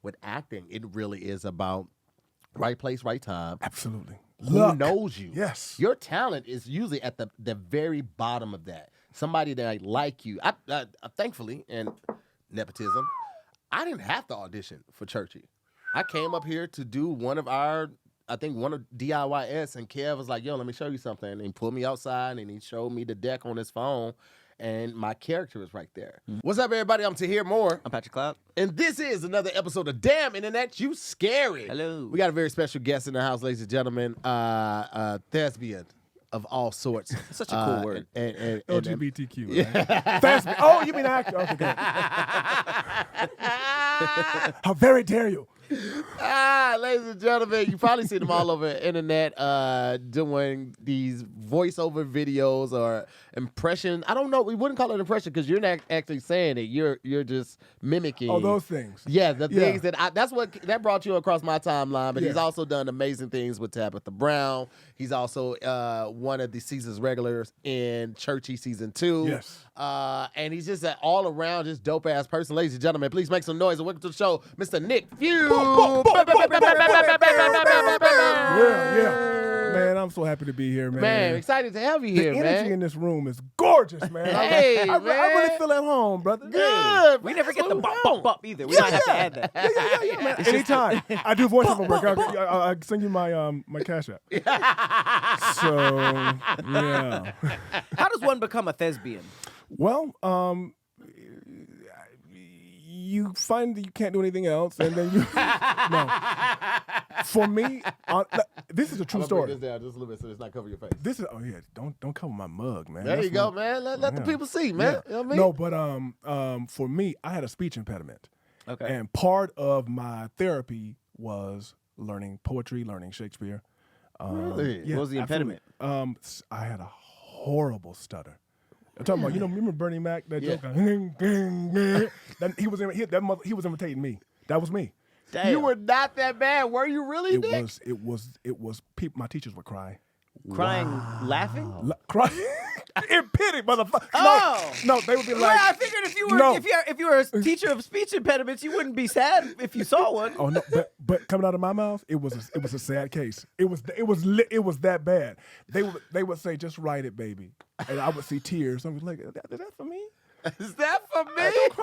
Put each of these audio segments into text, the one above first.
with acting, it really is about right place, right time. Absolutely. Who knows you? Yes. Your talent is usually at the very bottom of that. Somebody that like you. I thankfully, and nepotism, I didn't have to audition for Churchy. I came up here to do one of DIYS, and Kev was like, yo, let me show you something. And he pulled me outside, and he showed me the deck on his phone, and my character was right there. What's up, everybody? I'm Tahir Moore. I'm Patrick Cloud. And this is another episode of Damn Internet, You Scary. Hello. We got a very special guest in the house, ladies and gentlemen, thespian of all sorts. Such a cool word. And LGBTQ. Right? Thespian. Oh, you mean actor? Okay, good. How very dare you? Ladies and gentlemen, you probably seen them all over the internet doing these voiceover videos or impression. I don't know. We wouldn't call it impression because you're not actually saying it. You're just mimicking. Oh, those things. Yeah, the things that brought you across my timeline. But he's also done amazing things with Tabitha Brown. He's also one of the season's regulars in Churchy season 2. Yes. And he's just an all around just dope ass person. Ladies and gentlemen, please make some noise and welcome to the show, Mr. Nic Few. Yeah. Man, I'm so happy to be here, man. Man, excited to have you here, the man. energy in this room is gorgeous, man. Hey, I man. really feel at home, brother. Good. We never get the bop either. We might have to add that. Yeah, man. Anytime. I do voiceover work. I'll send you my my Cash App. So, yeah. How does one become a thespian? Well, you find that you can't do anything else, and then you. No. For me, this is a true story. This down just a little bit so it's not cover your face. This is don't cover my mug, man. There you go, man. Let the people see, man. Yeah. You know what I mean? No, but for me, I had a speech impediment. Okay. And part of my therapy was learning poetry, learning Shakespeare. Really? Yeah, What was the impediment? I had a horrible stutter. I'm talking about, remember Bernie Mac, that joke? He was imitating me. That was me. Damn. You were not that bad. Were you really, Nick? It was people, my teachers would cry. Crying, laughing? Cry in pity, motherfucker. Oh. No, they would be like. Well, I figured if you were a teacher of speech impediments, you wouldn't be sad if you saw one. Oh no, but coming out of my mouth, it was a sad case. It was that bad. They would say, just write it, baby, and I would see tears. I was like, is that for me? Is that for me?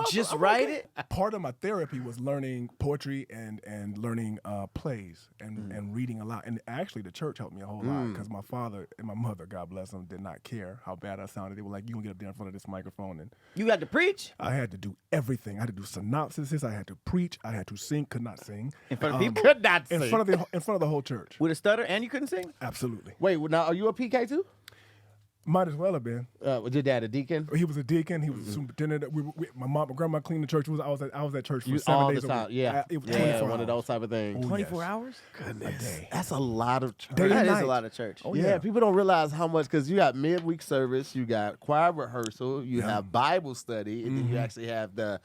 Just write it. Part of my therapy was learning poetry and learning plays and reading a lot. And actually, the church helped me a whole lot because my father and my mother, God bless them, did not care how bad I sounded. They were like, "You gonna get up there in front of this microphone?" And You had to preach I had to do everything. I had to do synopsises. I had to preach. I had to sing. Could not sing in front of people. Could not in sing. front of the whole church. With a stutter, and you couldn't sing. Absolutely. Wait, now are you a PK too? Might as well have been. Was your dad a deacon? He was a deacon. He was a superintendent. My mom and grandma cleaned the church. I was at church for 7 all days the a time. week. Yeah, It was yeah, 24 one of hours. those type of things. 24 hours? Goodness. A day. That's a lot of church. Day and That is night. a lot of church. Oh, yeah, people don't realize how much because you got midweek service, you got choir rehearsal, you have Bible study, and then you actually have the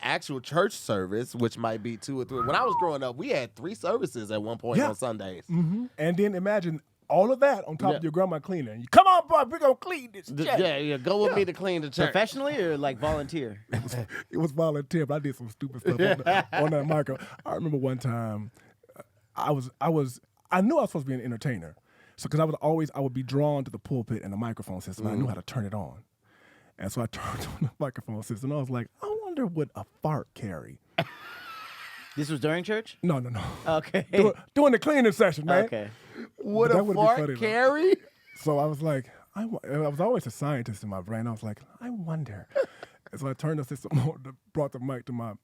actual church service, which might be 2 or 3. When I was growing up, we had 3 services at one point on Sundays. Mm-hmm. And then imagine all of that on top of your grandma cleaning. Come on, boy, we're going to clean this church. Yeah, go with me to clean the church. Professionally or like volunteer? It was volunteer, but I did some stupid stuff on that micro. I remember one time, I knew I was supposed to be an entertainer. So, because I would be drawn to the pulpit and the microphone system. I knew how to turn it on. And so I turned on the microphone system. And I was like, I wonder what a fart carry. This was during church? No. Okay. Doing the cleaning session, man. Okay. What That a wouldn't be funny, fart though. carry? So I was like, I was always a scientist in my brain. I was like, I wonder. And so I turned the system on, brought the mic to my,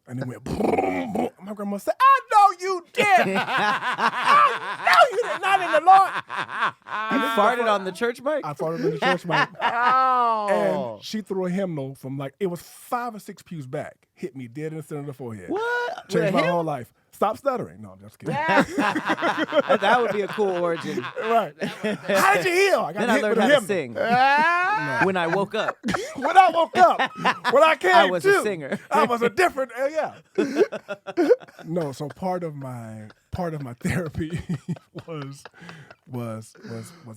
and then went, boom. My grandma said, I know you did. I know you did, not in the Lord. You farted on the church mic? I farted in the church mic. Oh. And she threw a hymnal from it was 5 or 6 pews back, hit me dead in the center of the forehead. What? Changed With a my hymn? whole life. Stop stuttering. No, I'm just kidding. That would be a cool origin. Right. How did you heal? I got Then I hit learned with a how to hymnal. sing. When I woke up, When I woke up, when I came I was to, a singer. I was a different, No, so part of my therapy was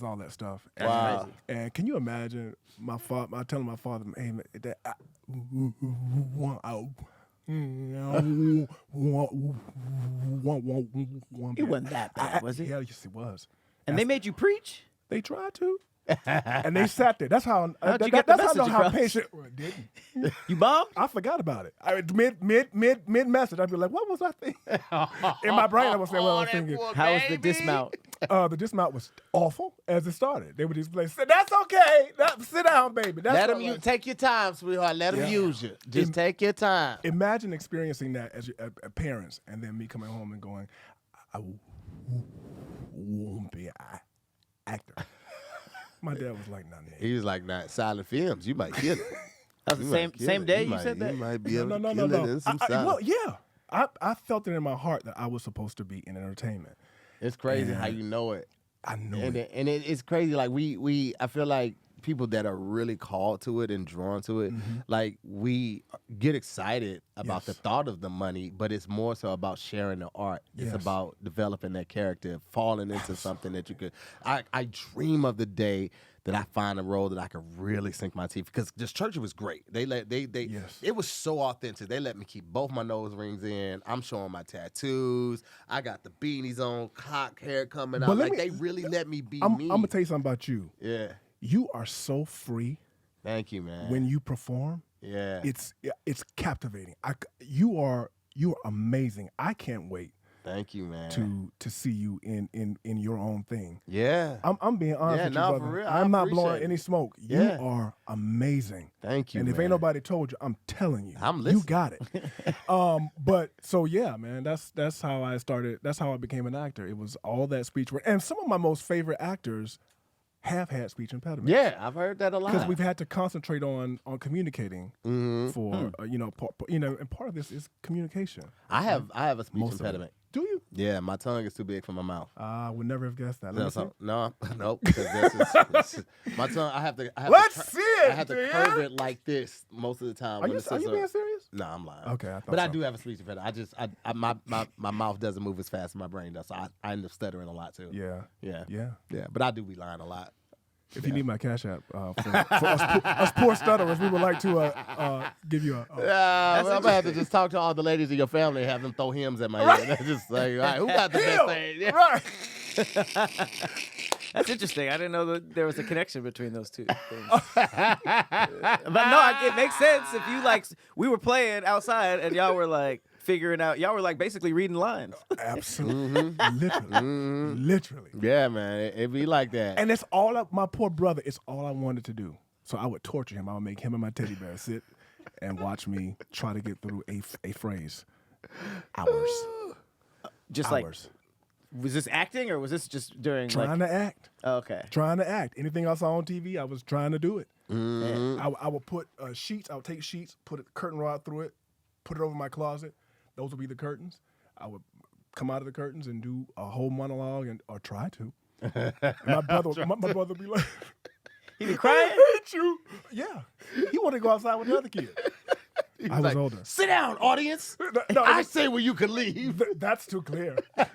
all that stuff. Wow. crazy. And can you imagine I telling my father, hey, man, that It wasn't that bad, was it? Yeah, yes, it was. And they made you preach? They tried to. And they sat there. That's how. How'd you get the that's how I know message how across? patient. Well, I didn't. You bombed? I forgot about it. Mid message, I'd be like, "What was I thinking?" In my brain, I was saying, "What I was thinking." How was the dismount? The dismount was awful as it started. They would just play. "That's okay. Sit down, baby." That's Let all them right." take your time, sweetheart. Let them use you. Just take your time. Imagine experiencing that as parents, and then me coming home and going, "I won't be an actor." My dad was like, "Nah, nigga." He was like, "Not silent films. You might kill it." That was the same day you said that? You might be able to No. kill it in some silent. Well, yeah. I felt it in my heart that I was supposed to be in entertainment. It's crazy how you know it. I knew And it. it's crazy. Like I feel like people that are really called to it and drawn to it, like we get excited about the thought of the money, but it's more so about sharing the art. It's about developing that character, falling into something that you could. I dream of the day that I find a role that I could really sink my teeth, because this church was great. It was so authentic. They let me keep both my nose rings in. I'm showing my tattoos. I got the beanies on, cock hair coming out. Like they really let me be me. I'm gonna tell you something about you. Yeah. You are so free Thank you, man. when you perform. Yeah. It's captivating. You are amazing. I can't wait Thank you, man. to see you in your own thing. Yeah. I'm being honest with you, brother. for real. I'm not blowing appreciate any it. smoke. Yeah. You are amazing. Thank you, And if man. ain't nobody told you, I'm telling you. I'm You listening. got it. But so yeah, man, that's how I started. That's how I became an actor. It was all that speech work. And some of my most favorite actors have had speech impediments. Yeah, I've heard that a lot. Because we've had to concentrate on communicating for and part of this is communication. I have a speech Most of it. impediment. Do you? Yeah, my tongue is too big for my mouth. I would never have guessed that. Let me see. No, nope. 'Cause my tongue. I have to. Let's see it, I have to Dan. curve it like this most of the time. Are when you it says being serious? No, I'm lying. Okay, I thought but I so. do have a speech impediment. My mouth doesnst move as fast as my brain does, so I end up stuttering a lot too. Yeah. Yeah. But I do be lying a lot. If you need my cash app for us poor stutterers, we would like to give you a. I'm gonna have to just talk to all the ladies in your family and have them throw hymns at my head. Just like, all right, who got the best thing? Yeah. Right. That's interesting. I didn't know that there was a connection between those two things. But no, it makes sense. If you we were playing outside and y'all were like figuring out, y'all were like basically reading lines. Absolutely. Literally. Yeah, man, it be like that. And it's all up. My poor brother. It's all I wanted to do. So I would torture him. I would make him and my teddy bear sit and watch me try to get through a phrase. Hours. Just Hours. Was this acting or was this just during Trying to act. Oh, okay. Trying to act. Anything I saw on TV, I was trying to do it. Mm-hmm. I would put sheets. I would take sheets, put a curtain rod through it, put it over my closet. Those would be the curtains. I would come out of the curtains and do a whole monologue or try to. And my brother would be like, He be crying? I hate you. Yeah. He wanted to go outside with the other kid. I was older. Sit down, audience. No, I say when you can leave. That's too clear. What?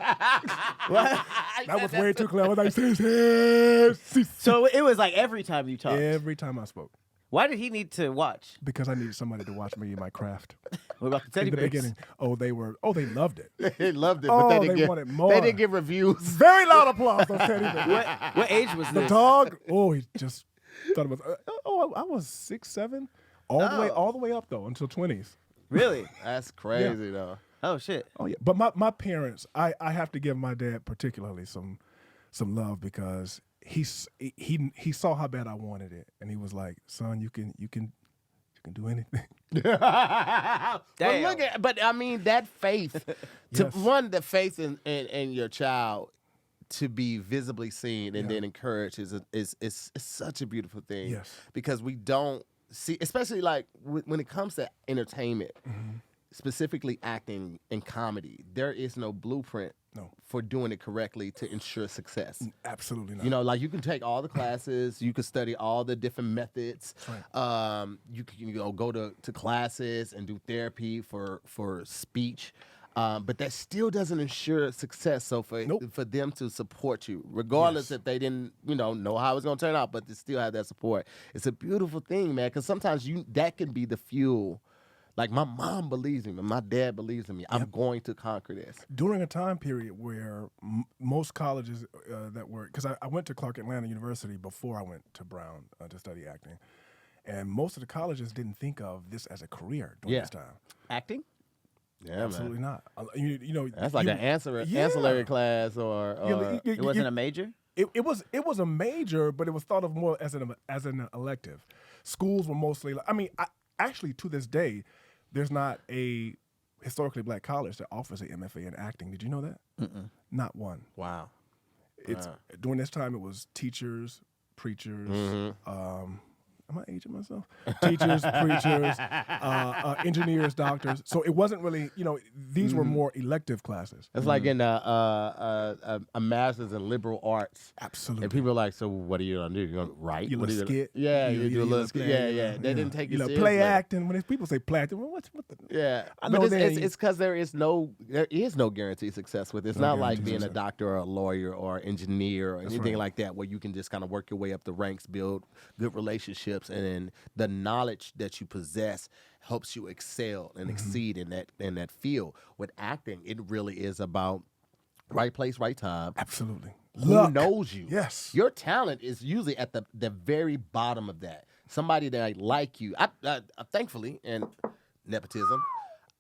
That was way too clear. I was like, "Sis." So it was like every time you talked. Every time I spoke. Why did he need to watch? Because I needed somebody to watch me in my craft. What about the teddy In the bears? beginning. They loved it. They loved it, Oh, but they they wanted didn't more. They didn't give reviews. Very loud applause on teddy bear. What age was The this? dog, he just thought it was. I was 6, 7, all the way up though until 20s. Really? That's crazy though. Oh shit. Oh yeah, but my parents, I have to give my dad particularly some love because he saw how bad I wanted it, and he was like, "Son, you can do anything." But I mean that faith Yes. the faith in your child to be visibly seen and then encouraged is such a beautiful thing. Yes. Because we don't see, especially like when it comes to entertainment, specifically acting and comedy, there is no blueprint for doing it correctly to ensure success. Absolutely not. You know, like you can take all the classes, you can study all the different methods. Right. You can go to classes and do therapy for speech. But that still doesn't ensure success. So for them to support you, regardless if they didn't, know how it's gonna turn out, but to still have that support, it's a beautiful thing, man. Because sometimes that can be the fuel Like my mom believes in me, my dad believes in me. I'm going to conquer this. During a time period where most colleges that were, because I went to Clark Atlanta University before I went to Brown to study acting, and most of the colleges didn't think of this as a career during this time. Acting? Yeah, Absolutely man. not. You know, That's like an ancillary class, or It wasn't a major? It was a major, but it was thought of more as an elective. Schools were mostly. Actually, to this day, there's not a historically black college that offers an MFA in acting. Did you know that? Mm-mm. Not one. Wow. It's during this time it was teachers, preachers. Am I aging myself? Teachers, preachers, engineers, doctors. So it wasn't really, these were more elective classes. It's like in a master's in liberal arts. Absolutely. And people are like, so what are you going to do? You're going to write? You little skit. Yeah, you do a little skit. Yeah. They didn't take you seriously. Play acting. When people say play acting, what the? Yeah. I know it's because there is no guaranteed success with it. It's not like being a doctor or a lawyer or engineer or anything like that, where you can just kind of work your way up the ranks, build good relationships, and then the knowledge that you possess helps you excel and exceed in that field. With acting, it really is about right place, right time. Absolutely. Who knows you? Yes. Your talent is usually at the very bottom of that. Somebody that like you. I thankfully, and nepotism,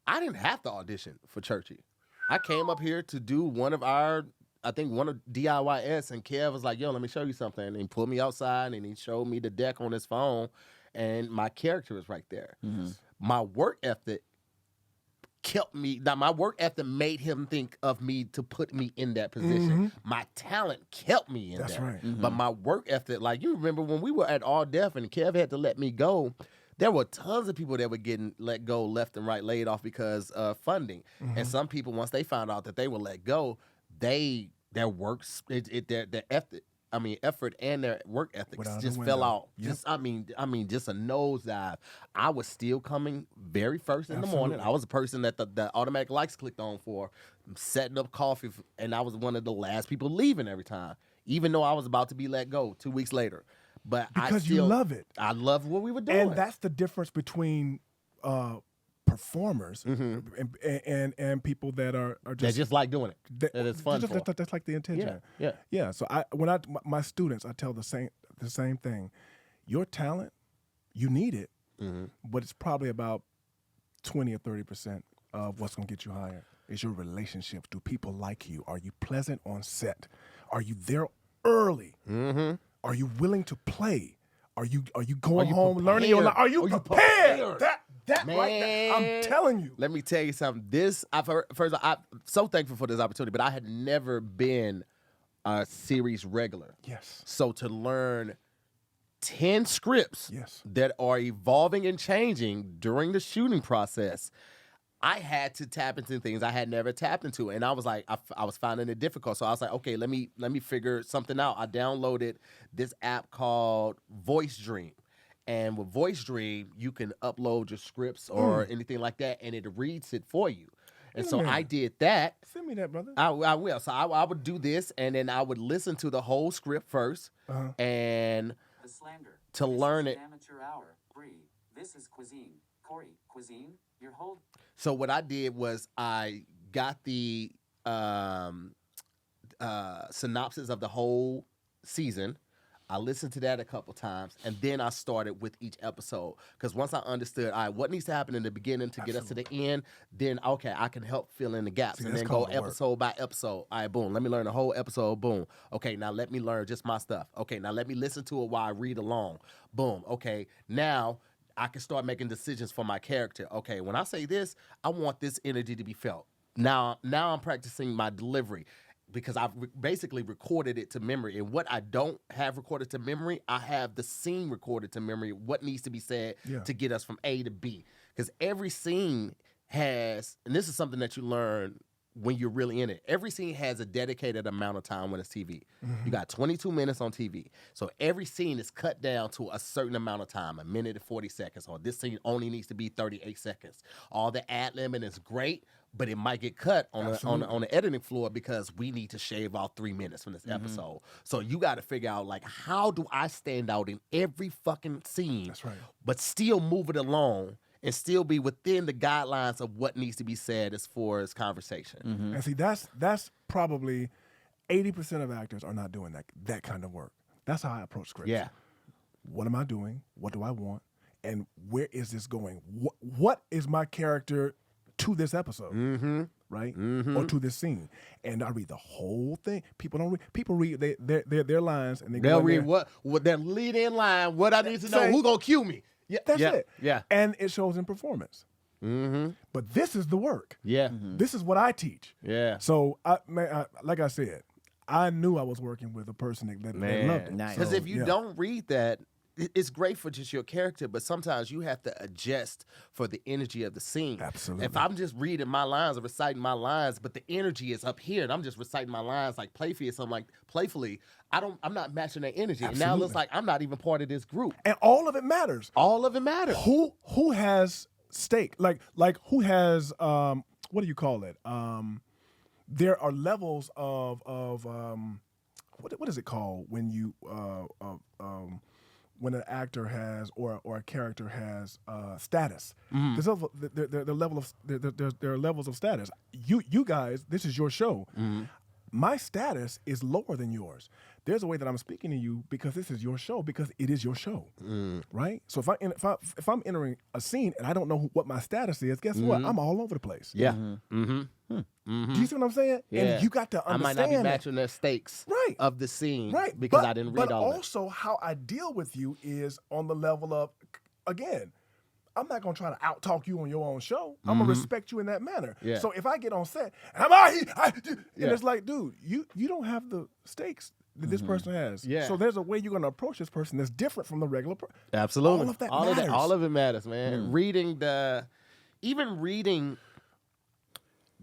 I didn't have to audition for Churchy. I came up here to do one of DIYS, and Kev was like, yo, let me show you something. And he pulled me outside, and he showed me the deck on his phone, and my character was right there. Mm-hmm. My work ethic kept me. Now, my work ethic made him think of me to put me in that position. Mm-hmm. My talent kept me in That's there. Right. Mm-hmm. But my work ethic, like you remember when we were at All Deaf and Kev had to let me go, there were tons of people that were getting let go left and right, laid off because of funding. Mm-hmm. And some people, once they found out that they were let go, their works, their effort and their work ethics just fell out. Yep. Just just a nosedive. I was still coming very first in the morning. I was the person that the automatic lights clicked on for, setting up coffee, and I was one of the last people leaving every time, even though I was about to be let go 2 weeks later. But because you love it. I love what we were doing. And that's the difference between performers and people that are just like doing it. That it's fun. That's like the intention. Yeah. So my students, I tell the same thing. Your talent, you need it, but it's probably about 20 or 30% of what's going to get you hired. Is your relationships. Do people like you? Are you pleasant on set? Are you there early? Mm-hmm. Are you willing to play? Are you going home prepared? Learning your life? Are you prepared? That man, right there. I'm telling you. Let me tell you something. I'm so thankful for this opportunity, but I had never been a series regular. Yes. So to learn 10 scripts that are evolving and changing during the shooting process, I had to tap into things I had never tapped into. And I was like, I was finding it difficult. So I was like, okay, let me figure something out. I downloaded this app called Voice Dream. And with Voice Dream, you can upload your scripts or anything like that, and it reads it for you. And so I did that. Send me that, brother. I will. So I would do this, and then I would listen to the whole script first, and to learn it. Amateur hour. Bree, this is cuisine. Corey, cuisine. Your whole. So what I did was I got the synopsis of the whole season. I listened to that a couple times, and then I started with each episode. Because once I understood, all right, what needs to happen in the beginning to get us to the end, then, okay, I can help fill in the gaps. And then go episode by episode. All right, boom, let me learn the whole episode, boom. Okay, now let me learn just my stuff. Okay, now let me listen to it while I read along. Boom, okay, now I can start making decisions for my character. Okay, when I say this, I want this energy to be felt. Now I'm practicing my delivery, because I've basically recorded it to memory. And what I don't have recorded to memory, I have the scene recorded to memory, what needs to be said to get us from A to B. Because every scene has, and this is something that you learn when you're really in it, every scene has a dedicated amount of time when it's TV. Mm-hmm. You got 22 minutes on TV. So every scene is cut down to a certain amount of time, 1 minute and 40 seconds, or this scene only needs to be 38 seconds. All the ad-libbing is great, but it might get cut on the editing floor because we need to shave off 3 minutes from this episode. So you got to figure out, like, how do I stand out in every fucking scene, but still move it along and still be within the guidelines of what needs to be said as far as conversation. And see, that's probably 80% of actors are not doing that kind of work. That's how I approach scripts. Yeah. What am I doing? What do I want? And where is this going? What is my character to this episode? Right? Or to this scene? And I read the whole thing. People don't read. People read their lines, and They'll read what their lead in line. What I need to know. Who gonna cue me? Yeah, that's it. Yeah. And it shows in performance. But this is the work. Yeah. This is what I teach. Yeah. So, like I said, I knew I was working with a person that loved it. Nice. Because So, if you don't read that, it's great for just your character, but sometimes you have to adjust for the energy of the scene. Absolutely. If I'm just reading my lines or reciting my lines, but the energy is up here, and I'm just reciting my lines like playfully or something like playfully, I'm not matching that energy. And now it looks like I'm not even part of this group. And all of it matters. All of it matters. Who has stake? Like who has what do you call it? There are levels of what is it called when you when an actor has or a character has status. There are levels of status. You guys, this is your show. My status is lower than yours. There's a way that I'm speaking to you because this is your show, because it is your show, right? So if I'm entering a scene and I don't know what my status is, guess what? I'm all over the place. Yeah. Do you see what I'm saying? Yeah. And you got to I understand might not be that. matching the stakes Right. of the scene Right. because I didn't read all But of it. also how I deal with you is on the level of, again, I'm not going to try to out-talk you on your own show. I'm going to respect you in that manner. Yeah. So if I get on set and I'm out here, and Yeah. it's like, dude, you don't have the stakes that this person has. Yeah. So there's a way you're going to approach this person that's different from the regular person. Absolutely. All of that all matters. all of it matters, man. Reading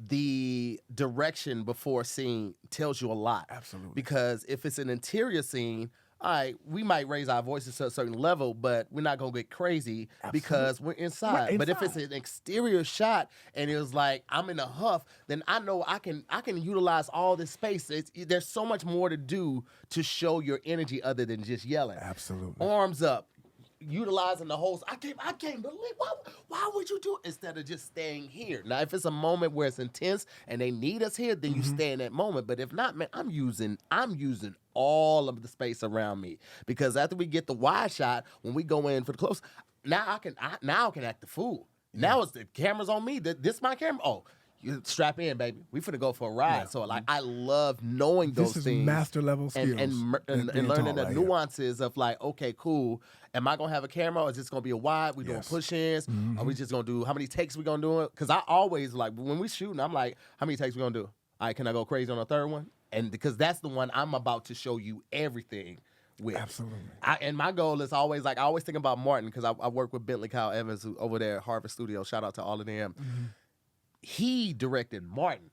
the direction before a scene tells you a lot. Absolutely. Because if it's an interior scene, all right, we might raise our voices to a certain level, but we're not gonna get crazy because we're inside. Right, But if inside. it's an exterior shot and it was like I'm in a huff, then I know I can utilize all this space. There's so much more to do to show your energy other than just yelling. Absolutely. Arms up, utilizing the whole. I can't believe why would you do it instead of just staying here? Now, if it's a moment where it's intense and they need us here, then you stay in that moment. But if not, man, I'm using all of the space around me because after we get the wide shot, when we go in for the close, now I can act the fool. Now it's the camera's on me. This my camera. Oh. You strap in, baby. We finna go for a ride. Yeah. So, like, I love knowing those This is things. master level skills. And being learning taught the right here. nuances of like, okay, cool. Am I gonna have a camera? Or is this gonna be a wide? We doing Yes. push-ins? Are we just gonna do how many takes we gonna do it? Because I always like when we shooting, I'm like, how many takes we gonna do? All right, can I go crazy on the third one? And because that's the one I'm about to show you everything with. Absolutely. And my goal is always like I always think about Martin because I work with Bentley Kyle Evans who, over there at Harvard Studio. Shout out to all of them. He directed Martin.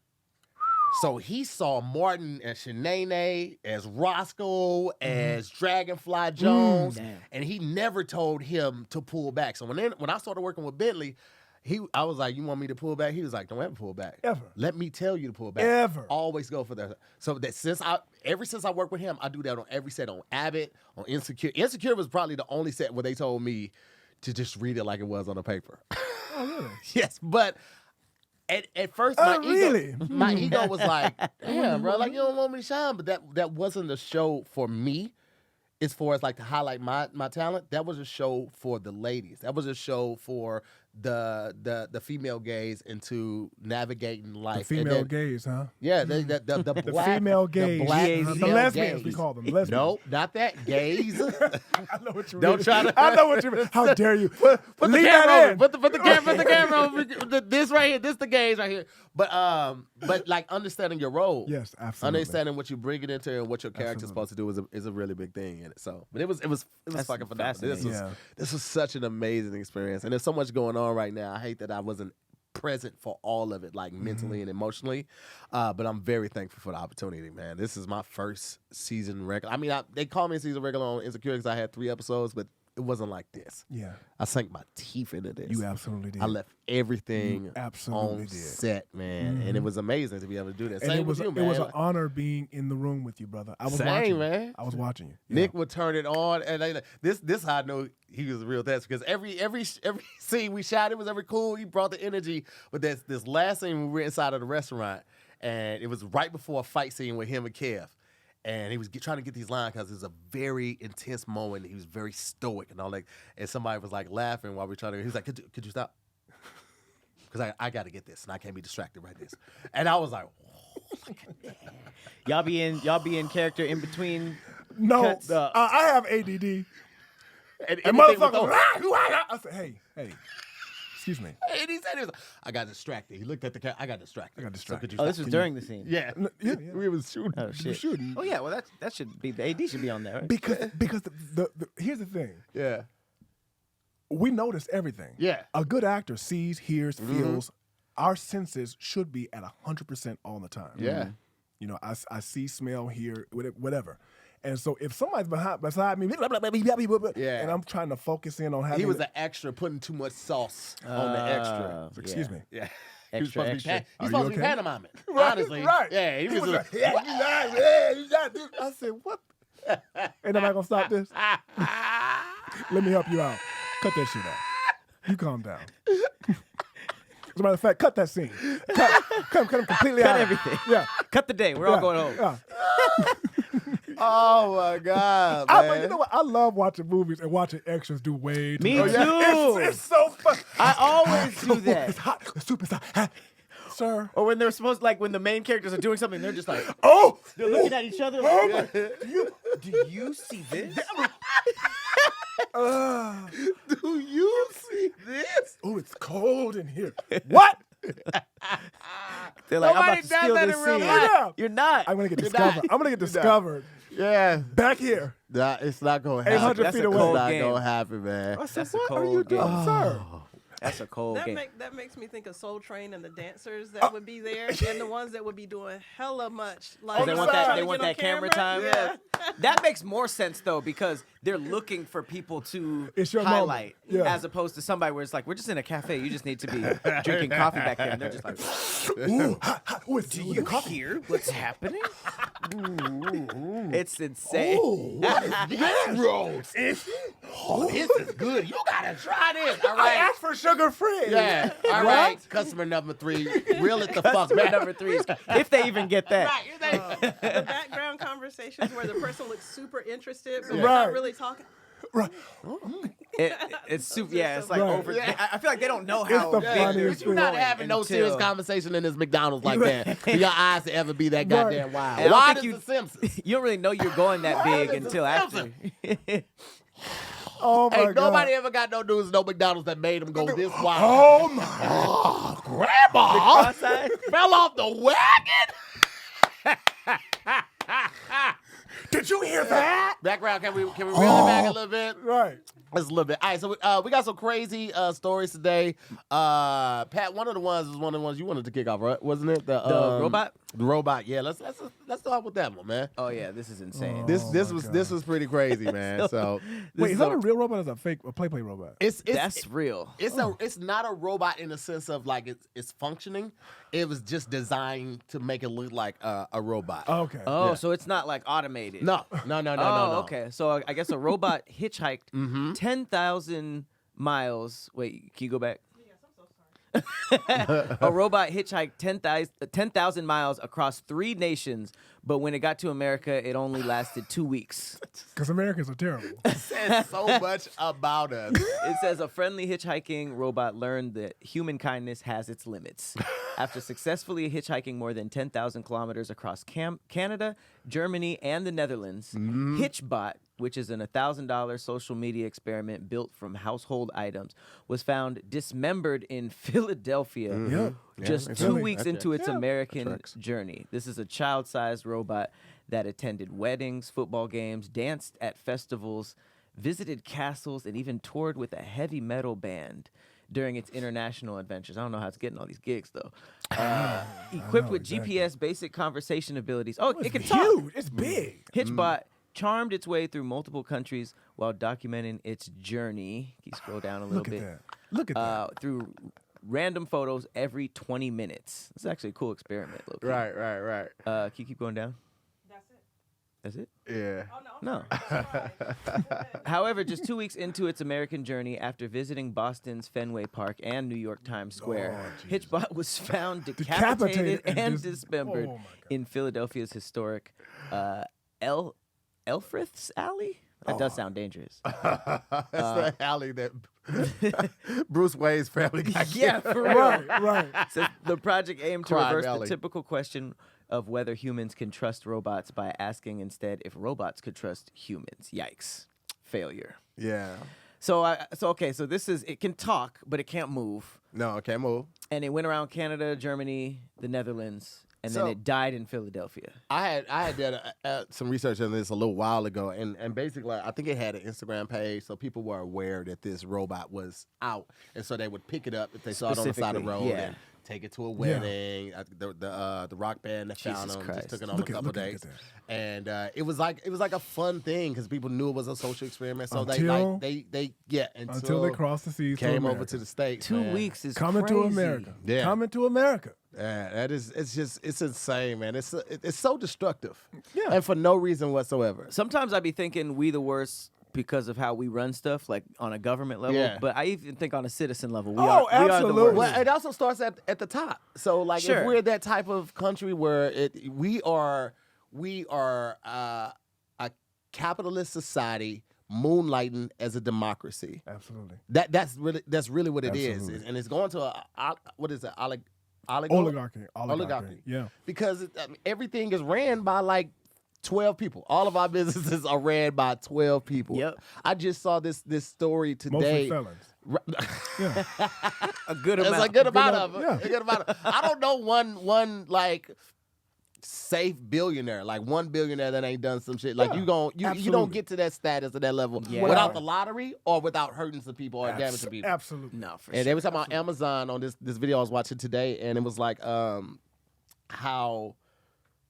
So he saw Martin as Shanae, as Roscoe, as Dragonfly Jones, Damn. and he never told him to pull back. So when I started working with Bentley, I was like, "You want me to pull back?" He was like, "Don't ever pull back. Ever. Let me tell you to pull back. Ever. Always go for that." So that ever since I worked with him, I do that on every set, on Abbott, on Insecure. Insecure was probably the only set where they told me to just read it like it was on the paper. Oh, really? Yes, but. At first, my ego was like, "Damn, bro, like you don't want me to shine." But that wasn't a show for me, as far as like to highlight my talent. That was a show for the ladies. That was a show for the female gaze into navigating life. The And female then- gaze, huh? Yeah, the black female gaze. the black The female lesbians, we gaze. call them. Lesbians. Nope, not that gaze. I know what you mean. Don't try to- I know what you mean. How dare you? Put the Leave camera that over. in. Put the camera over. This right here. This the gaze right here. But like understanding your role. Yes, absolutely. Understanding what you bring it into and what your character's supposed to do is a really big thing in it. So, but it was That's fucking phenomenal. fascinating. This was such an amazing experience, and there's so much going on right now. I hate that I wasn't present for all of it, like mentally and emotionally. But I'm very thankful for the opportunity, man. This is my first season regular. I mean, they call me a season regular on Insecure because I had 3 episodes, but it wasn't like this. Yeah. I sank my teeth into this. You absolutely did. I left everything absolutely on did. set, man, and it was amazing to be able to do that. And Same it was with you, man. it was an honor being in the room with you, brother. I was Same, watching, man. I was watching you. Yeah. Nick would turn it on, and this how I know he was a real test because every scene we shot, it was every cool. He brought the energy, but this last scene we were inside of the restaurant, and it was right before a fight scene with him and Kev. And he was trying to get these lines because it was a very intense moment. He was very stoic and all that. And somebody was like laughing while we were trying to. He was like, "Could you stop? Because I got to get this, and I can't be distracted right this." And I was like, "Oh, look at that." Y'all be in character in between. No, cuts. I have ADD. And anything motherfucker, with I said, hey, excuse me. And he said, I got distracted. He looked at the camera. I got distracted. So could you Oh, stop? this was during the scene. Yeah. We was shooting. Oh We were shit. shooting. Oh yeah. Well, that should be the AD should be on there. Right? Because the here's the thing. Yeah. We notice everything. Yeah. A good actor sees, hears, feels. Our senses should be at 100% all the time. Yeah. You know, I see, smell, hear, whatever. And so if somebody's beside me, Yeah. and I'm trying to focus in on having... He was an extra putting too much sauce on the extra. So, excuse me. Yeah. Extra, he was extra. supposed to be okay? pantomiming. Right, Honestly. right. Yeah. He was like, a, I said, what? Ain't nobody gonna stop this? Let me help you out. Cut that shit out. You calm down. As a matter of fact, cut that scene. Cut him completely out. Cut everything. Yeah. Cut the day. We're all going home. Yeah. oh my God, But man. you know what? I love watching movies and watching extras do way too Me much. too. It's so fun. I always do that. It's hot. The soup is hot. Sir. Or when they're supposed like when the main characters are doing something, they're just like Oh! they're looking at each other. Oh Like, my. do you see this? Do you see this? Oh, it's cold in here. What? They're like, I'm Nobody about to does steal that this in real scene. life. You're not. I'm gonna get You're discovered. not. I'm gonna get You're not. discovered Yeah. back here. Nah, it's not going to 800 happen. That's feet a away. It's cold not game. going to happen, man. I said, That's a what are cold you game. doing, sir? That's a cold game. That makes me think of Soul Train and the dancers that would be there and the ones that would be doing hella much. Like they want trying that. to They get want on that camera time. Yeah. That makes more sense though because they're looking for people to It's your moment. highlight, Yeah. as opposed to somebody where it's like we're just in a cafe. You just need to be drinking coffee back there, and they're just like, Ooh, hot, hot. Ooh, it's "Do you hear what's happening?" It's insane. This rolls. Oh, this is good. You got to try this. All I right. asked for sugar free. Yeah. All right. Customer number 3. Reel it the fuck back. Number 3 is if they even get that. Right. The background conversations where the person looks super interested but Right. not really talking. Right. It's super. Yeah, it's like Right. over. I feel like they don't know It's how the big funniest they're But you're not going having no serious until- conversation in this McDonald's like that for your eyes to ever be that goddamn wild. And I Why don't does think The Simpsons? You don't really know you're going that big does until the after. Oh my Ain't God. nobody ever got no news, no McDonald's that made them go this wild. Oh my. Oh, Grandma Outside. fell off the wagon. Did you hear that? Background, can we reel it back a little bit? Right. Just a little bit. All right, so we got some crazy stories today. Pat, one of the ones was one of the ones you wanted to kick off, right? Wasn't it the robot? The robot. Yeah, let's start with that one, man. Oh yeah, this is insane. This my this was pretty crazy, man. So Wait, is that a real robot or is that a fake, a play robot? That's real. It's not a robot in the sense of like it's functioning. It was just designed to make it look like a robot. Okay. Oh, Yeah. so it's not like automated. No. Oh, okay. So I guess a robot hitchhiked Mm-hmm. 10,000 miles. Wait, can you go back? A robot hitchhiked 10,000 miles across 3 nations, but when it got to America, it only lasted 2 weeks. Because Americans are terrible. Says so much about us. It says a friendly hitchhiking robot learned that human kindness has its limits. After successfully hitchhiking more than 10,000 kilometers across Canada, Germany, and the Netherlands, Hitchbot, which is an $1,000 social media experiment built from household items, was found dismembered in Philadelphia Yeah. just Yeah, 2 really. weeks Okay. into its Yeah, that American tracks. journey. This is a child-sized robot that attended weddings, football games, danced at festivals, visited castles, and even toured with a heavy metal band during its international adventures. I don't know how it's getting all these gigs, though. Equipped with exactly. GPS basic conversation abilities. Oh, It's it can talk. huge. It's big. Hitchbot charmed its way through multiple countries while documenting its journey. Can you scroll down a little Look bit? at that. Look at that. Through random photos every 20 minutes. It's actually a cool experiment. Low-key. Right. Can you keep going down? That's it. That's it? Yeah. Oh No. no. I'm sorry. However, just 2 weeks into its American journey, after visiting Boston's Fenway Park and New York Times Square, Hitchbot was found decapitated and dismembered oh my God. in Philadelphia's historic Elfreth's Alley. That does sound dangerous. That's the alley that Bruce Wayne's family got Yeah, killed. for real. Right. So the project aimed to Crime reverse Alley. the typical question of whether humans can trust robots by asking instead if robots could trust humans. Yikes. Failure. Yeah. So this is, it can talk, but it can't move. No, can't move. And it went around Canada, Germany, the Netherlands, and So- then it died in Philadelphia. I had done some research on this a little while ago, and basically, I think it had an Instagram page, so people were aware that this robot was out, and so they would pick it up if they saw it on the side of the road Specifically, yeah. and take it to a wedding. The rock band that found Jesus them Christ. just took it on Look a at- couple look at days, that. and it was like a fun thing because people knew it was a social experiment. So Until until they crossed the seas, came to over America. to the States. 2 man. weeks is Coming crazy. to America. Yeah. Coming to America. Yeah, it's insane, man. It's so destructive. Yeah. And for no reason whatsoever. Sometimes I be thinking we the worst because of how we run stuff, like on a government level. Yeah. But I even think on a citizen level, we Oh, are the absolutely. worst. Well, it also starts at the top. So like Sure. if we're that type of country where we are a capitalist society moonlighting as a democracy. Absolutely. That's really what it is. Absolutely. And it's going to what is it? Oligarchy. Yeah. Because everything is ran by like 12 people. All of our businesses are ran by 12 people. Yep. I just saw this story today. Mostly felons. Yeah. A good There's amount. a good amount of yeah. it. A good amount of. I don't know one like safe billionaire, like one billionaire that ain't done some shit. Like Yeah, you don't absolutely. get to that status or that level Yeah. without the lottery or without hurting some people or damaging people. Absolutely. No, for And sure. they was talking about Amazon on this video I was watching today, and it was like how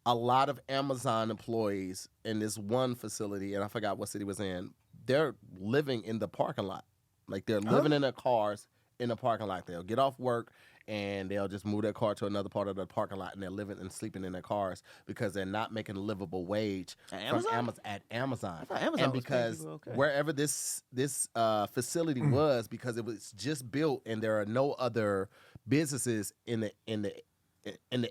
a lot of Amazon employees in this one facility, and I forgot what city it was in, they're living in the parking lot. Like they're living in their cars in the parking lot. They'll get off work and they'll just move their car to another part of the parking lot, and they're living and sleeping in their cars because they're not making a livable wage At from Amazon? at Amazon. thought Amazon And was paying because people okay. wherever this facility was, because it was just built and there are no other businesses in the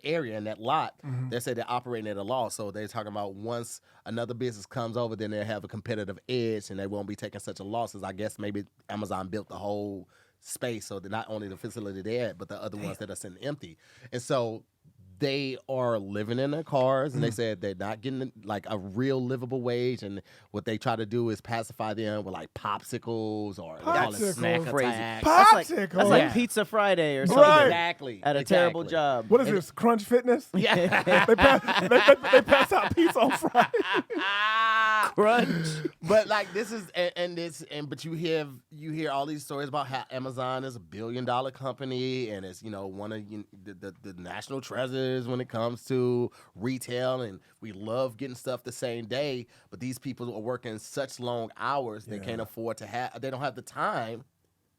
area in that lot, they say they're operating at a loss. So they're talking about once another business comes over, then they'll have a competitive edge and they won't be taking such a loss as I guess maybe Amazon built the whole space, so they're not only the facility they're at, but the other ones that are sitting empty. And so they are living in their cars, and they said they're not getting like a real livable wage. And what they try to do is pacify them with like popsicles or they call it Popsicles. snack Crazy. attack. That's Popsicle. like Yeah. Pizza Friday or something. Right. Exactly. At a terrible job. What is this? Crunch Fitness? Yeah. they pass out pizza on Friday. Crunch. But like this is but you hear all these stories about how Amazon is $1 billion company and it's one of the national treasures when it comes to retail, and we love getting stuff the same day. But these people are working such long hours they can't afford to they don't have the time,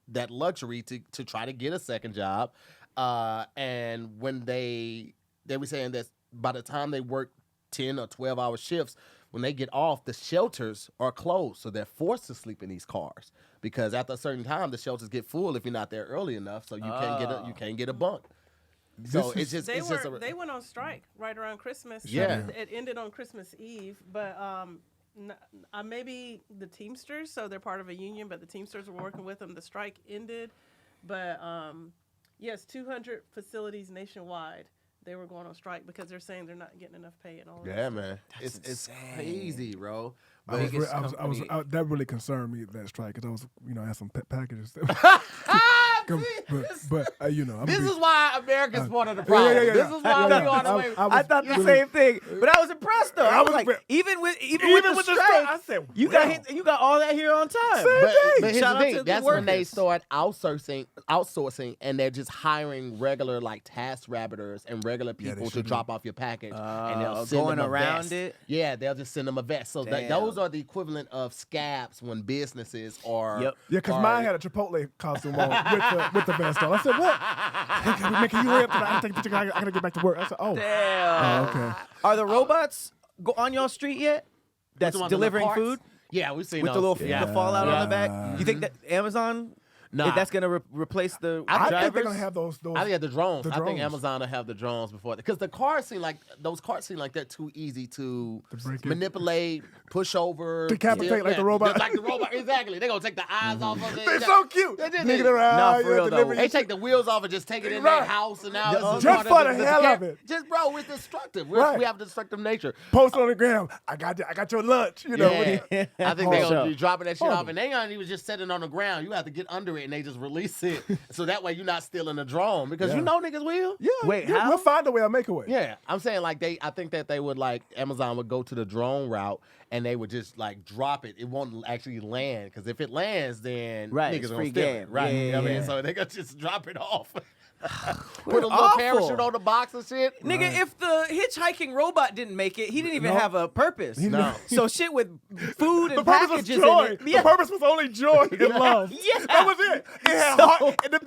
that luxury to try to get a second job. And when they were saying that by the time they work 10 or 12-hour shifts, when they get off, the shelters are closed, so they're forced to sleep in these cars because after a certain time, the shelters get full if you're not there early enough, so you can't get a bunk. So They went on strike right around Christmas. So Yeah. it ended on Christmas Eve, but maybe the Teamsters, so they're part of a union, but the Teamsters were working with them. The strike ended, but yes, 200 facilities nationwide. They were going on strike because they're saying they're not getting enough pay and all that. Yeah, man, That's it's insane. crazy, bro. I was, Biggest that company. really concerned me, that strike, because I was, I had some packages. But you know, This is why America's part of the problem. yeah. This is why we on the way. I thought the same thing, but I was impressed though. I was like, even with the strike, I said, you got all that here on time. But here's Shout the out to thing. the That's when they workers. start outsourcing, and they're just hiring regular like task rabbiters and regular people to drop off your package, and they'll send going them a around vest. it? Yeah, they'll just send them a vest. So Damn. those are the equivalent of scabs when businesses are. Yep. Yeah, because mine had a Chipotle costume on with the vest on. I said, what? Hey, can you hurry up? I gotta get back to work. I said, oh. Damn. Oh, okay. Are the robots on your street yet? That's the ones on the delivering carts? food Yeah, we've seen with the those. little the fallout on the back. You think that Amazon? Nah. That's gonna replace the I drivers? think they're gonna have those. I think the drones. The I think drones. Amazon will have the drones before, because the cars seem like they're too easy to break it. manipulate, push over, Decapitate like the robot. Like the robot, exactly. They're gonna take the eyes off of it. They're so cute. They did Nigga it. around. Nah, for real, though. They take the wheels off and just take it in Right. their house, and now it's Just part for of the hell of it. Just bro, it's destructive. Right. We have a destructive nature. Post on the gram. I got your lunch. You know. Yeah. I think they're gonna Sure. be dropping that shit off, Horrible. and they aren't even just setting on the ground. You have to get under it, and they just release it, so that way you're not stealing a drone, because you know niggas will. Yeah. Wait, yeah, how? We'll find a way. I'll make a way. Yeah, I'm saying like I think that they would like Amazon would go to the drone route, and they would just like drop it. It won't actually land, because if it lands, then Right, niggas it's gonna free steal game. it. Right. Yeah, You know what I yeah. mean? So they gonna just drop it off. Put We're a little awful. parachute on the box and shit. Nigga, if the hitchhiking robot didn't make it, he didn't even have a purpose. No. So shit with food and The purpose was packages joy. in it. Yeah. The purpose was only joy and love. Yeah. That was it. It had heart. And the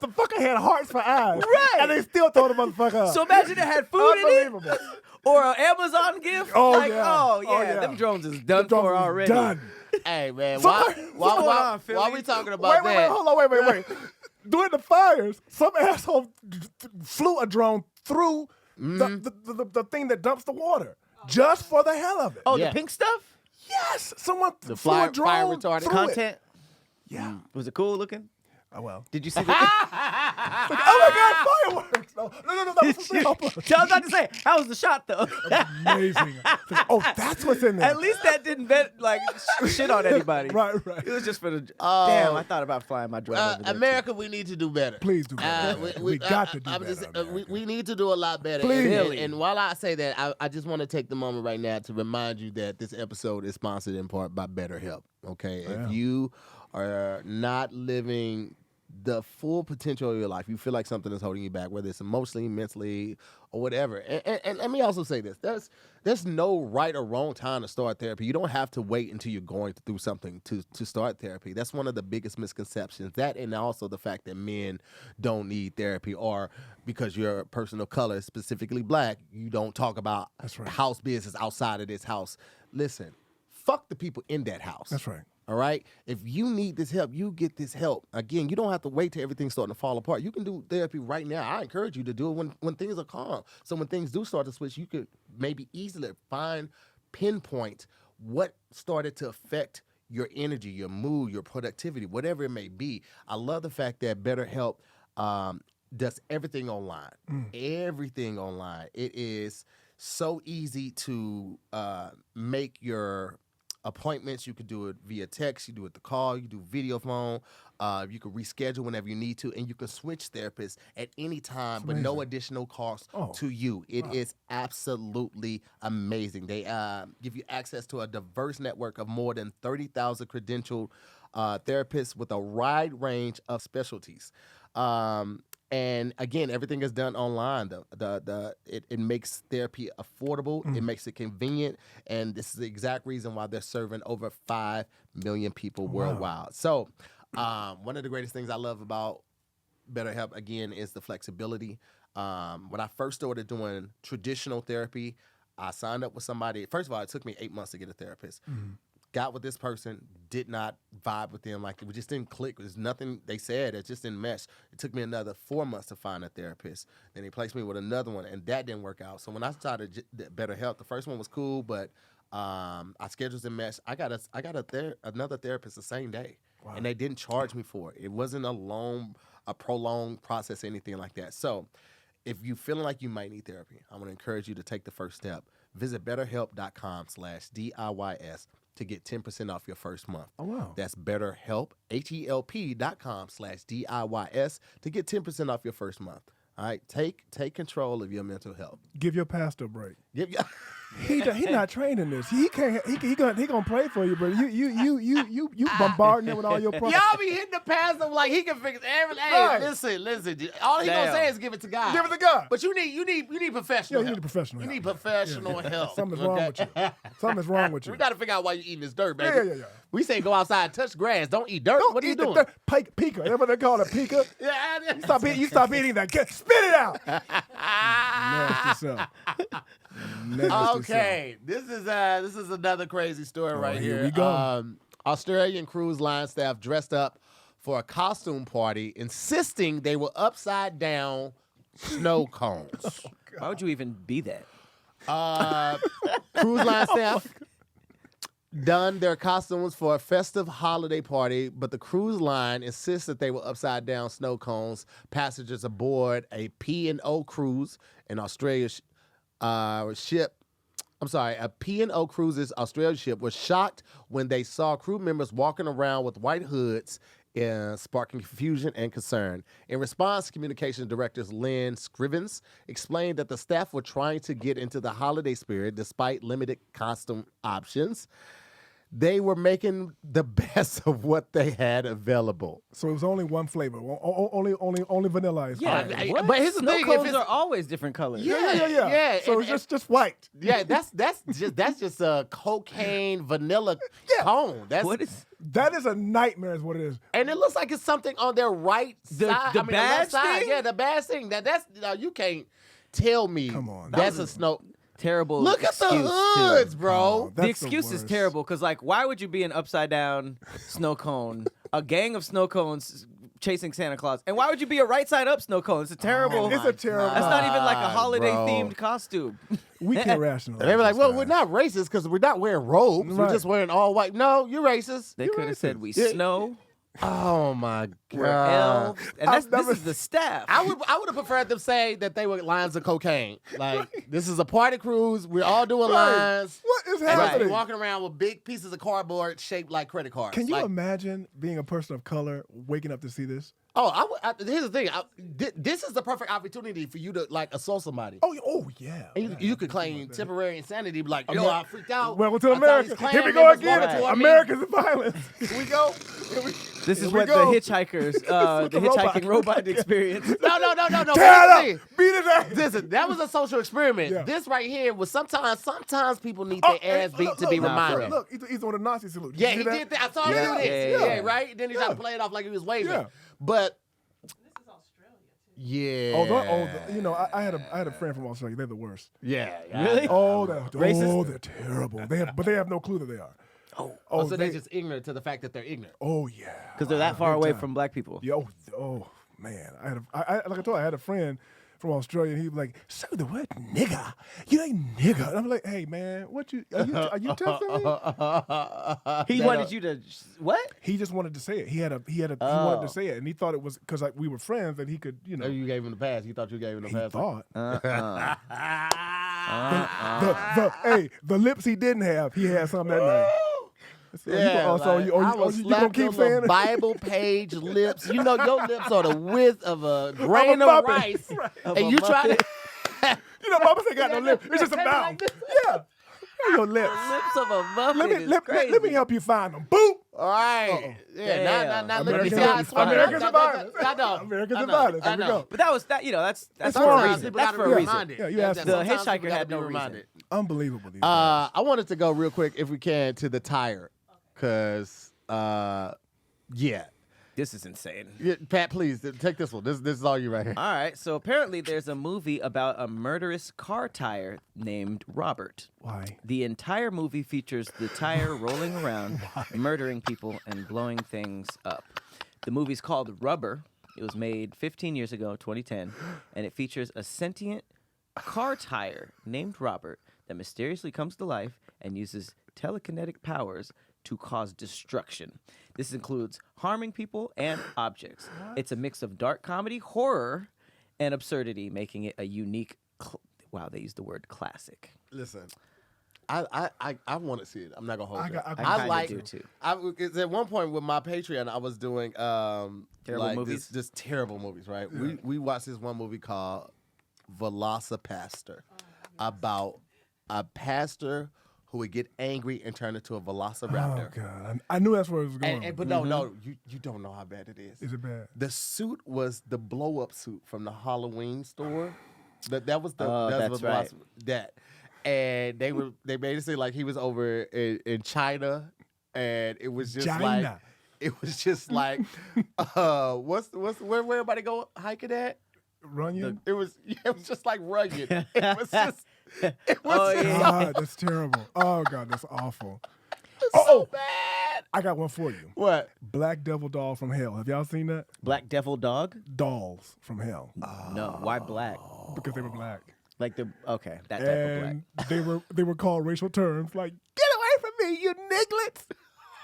fucker had hearts for eyes. Right. And they still throw the motherfucker up. So imagine it had food in it, Unbelievable. or an Amazon gift. Oh, like, yeah. oh Oh, yeah, yeah. them drones is done The drone for was already. Done. Hey man, Somebody- what's going on, Philly? why we talking about Wait, that? hold on, wait. During the fires, some asshole flew a drone through the thing that dumps the water just for the hell of it. Oh, Yeah. the pink stuff? Yes, someone The flew fire a drone retardant through Content? Yeah. Was it cool looking? Oh well. Did you see the Oh my God, fireworks! No, that was supposed to help us. I was about to say, how was the shot though? Amazing. Oh, that's what's in there. At least that didn't shit on anybody. Right. It was just for the. Damn, I thought about flying my drone over there. America, we need to do better. Please do better. We got to do I'm better, just- America. we need to do a lot better. Please. And while I say that, I just want to take the moment right now to remind you that this episode is sponsored in part by BetterHelp. Okay, if you are not living the full potential of your life, you feel like something is holding you back, whether it's emotionally, mentally, or whatever. And let me also say this: there's no right or wrong time to start therapy. You don't have to wait until you're going through something to start therapy. That's one of the biggest misconceptions. That, and also the fact that men don't need therapy, or because you're a person of color, specifically black, you don't talk about house business outside of this house. Listen, fuck the people in that house. That's right. All right? If you need this help, you get this help. Again, you don't have to wait till everything's starting to fall apart. You can do therapy right now. I encourage you to do it when things are calm. So when things do start to switch, you could maybe easily pinpoint what started to affect your energy, your mood, your productivity, whatever it may be. I love the fact that BetterHelp does everything online. Everything online. It is so easy to make your appointments. You could do it via text, you do it the call, you can do video phone, you can reschedule whenever you need to, and you can switch therapists at any time with no additional cost to you. It is absolutely amazing. They give you access to a diverse network of more than 30,000 credentialed therapists with a wide range of specialties. And again, everything is done online. It makes therapy affordable. It makes it convenient. And this is the exact reason why they're serving over 5 million people worldwide. So one of the greatest things I love about BetterHelp, again, is the flexibility. When I first started doing traditional therapy, I signed up with somebody. First of all, it took me 8 months to get a therapist. Got with this person, did not vibe with them. Like, it just didn't click. There's nothing they said. It just didn't mesh. It took me another 4 months to find a therapist. Then they placed me with another one, and that didn't work out. So when I started BetterHelp, the first one was cool, but our schedules didn't mesh. I got another therapist the same day, and they didn't charge me for it. It wasn't a prolonged process, anything like that. So if you're feeling like you might need therapy, I want to encourage you to take the first step. Visit BetterHelp.com/DIYS. to get 10% off your first month. Oh, wow. That's BetterHelp, HELP.com/DIYS to get 10% off your first month. All right, take control of your mental health. Give your pastor a break. Give He not trained in this. He can't. He gonna pray for you, but you bombarding him with all your problems. Y'all be hitting the pastor like he can fix everything. Right. Hey, listen. All he gonna say is give it to God. Give it to God. But you need professional Yeah, you help. need professional You help. need professional help. Something's wrong with you. Something's wrong with you. We got to figure out why you eating this dirt, baby. Yeah. We say go outside and touch grass. Don't eat dirt. What are you eat the doing? dirt. Pika. That's what they call it, pika. Yeah, You stop eating that. Spit it out. Nasty self. Nasty Okay, this is another crazy story right here here. we go. Australian cruise line staff dressed up for a costume party, insisting they were upside down snow cones. Why would you even be that? Cruise line staff donned their costumes for a festive holiday party, but the cruise line insists that they were upside down snow cones. Passengers aboard a P&O cruise in Australia a P&O Cruises Australia ship was shocked when they saw crew members walking around with white hoods, sparking confusion and concern. In response, Communications Director Lynn Scrivens explained that the staff were trying to get into the holiday spirit despite limited costume options. They were making the best of what they had available. So it was only one flavor. Only vanilla ice. Yeah, cream. what? But here's the Snow thing, if cones it's- are always different colors. Yeah. So and- it's just white. Yeah, that's just a cocaine vanilla cone. That's What is That is a nightmare, is what it is. and it looks like it's something on their right side. the left badge side. thing? Yeah, the badge thing. That's you can't tell me. Come on. That's a snow. terrible? Look at the excuse, hoods, too. bro. That's The excuse is worst. terrible because, like, why would you be an upside down snow cone, a gang of snow cones chasing Santa Claus, and why would you be a right side up snow cone? It's a terrible. It's a terrible. That's not even like a holiday bro. themed costume. We can't rationalize. And they were like, this, well, guys. we're not racist because we're not wearing robes. We're Right. just wearing all white. No, you're racist. They could have said we Yeah. snow, Oh my we're god. elves, and this never- is the staff. I would have preferred them say that they were lines of cocaine. Like this is a party cruise. We're all doing Right. lines. What is And happening? we're walking around with big pieces of cardboard shaped like credit cards. Can you Like, imagine being a person of color waking up to see this? here's the thing. This is the perfect opportunity for you to like assault somebody. Oh yeah. And you could claim temporary insanity, be like, yo, I freaked out. Welcome to I saw these America. Klan Here we go members again. walking toward me. America's violence. Here we go. This is Here we what the go. hitchhikers, the the hitchhiking robot experience. No. Tear Here's it the up. thing. Beat his ass. Listen, that was a social experiment. Yeah. This right here was sometimes people need their ass beat to be reminded. Look, he's doing a Nazi salute. Yeah, You he see that? did that. I saw him Yeah, do this. yeah, Yeah, yeah. right? Then he tried to play it off like he was waving. Yeah. But This is Australia, too. yeah. I had a friend from Australia. They're the worst. Yeah. Really? They're terrible. They have no clue that they are. Oh, so they're just ignorant to the fact that they're ignorant. Oh yeah. Because they're that far away from black people. Yeah, oh man. Like I told you, I had a friend from Australia, and he was like, "So the word nigger, you ain't nigger." And I'm like, "Hey man, are you testing me?" He wanted you to what? He just wanted to say it. He wanted to say it, and he thought it was because like we were friends that he could, you know. Oh, you gave him the pass. You thought you gave him the He pass. thought Uh-uh. the lips he didn't have, he had some that night. So Yeah, you gonna slap keep them saying little it? Bible page lips. You know your lips are the width of a grain Muppet. of rice, Right. Of and a you try to. You know, Mama ain't got no lips. It's just a Take it mouth. like this. Yeah. Your lips. Lips of a muffin Let me is let crazy. me help you find them. Boop. All right. Yeah. Damn. Not American violence. I know. American violence. Here we go. But that was that. You know, that's It's for a horrible. reason. People That's gotta for a be reason. reminded. Yeah, you asked The Sometimes hitchhiker people gotta had be no reminded. reason. Unbelievable. These guys. I wanted to go real quick, if we can, to the tire, cause yeah. This is insane. Pat, please take this one. This is all you right here. All right, so apparently there's a movie about a murderous car tire named Robert. Why? The entire movie features the tire rolling around, murdering people, and blowing things up. The movie's called Rubber. It was made 15 years ago, 2010, and it features a sentient car tire named Robert that mysteriously comes to life and uses telekinetic powers to cause destruction. This includes harming people and objects. It's a mix of dark comedy, horror, and absurdity, making it a unique, wow, they used the word classic. Listen, I want to see it. I'm not gonna hold I it. got- I kinda like. do too. Cause at one point with my Patreon, I was doing Terrible movies? just terrible movies. Right? We watched this one movie called Velocipaster about a pastor who would get angry and turn into a velociraptor. Oh God, I knew that's where it was going. But no, you don't know how bad it is. Is it bad? The suit was the blow up suit from the Halloween store. That was the Oh, that that's was the right. that. And they basically like he was over in China, and it was just like China. it was just like where everybody go hiking at? Runyon? It was just like Runyon. It was just it was Oh, just yeah. God, that's terrible. Oh God, that's awful. so bad. I got one for you. What? Black Devil Doll from Hell. Have y'all seen that? Black Devil Dog? Dolls from Hell. No. Why black? Because they were black. Like the okay, that type of black. And they were called racial terms like "Get away from me, you nigglets!"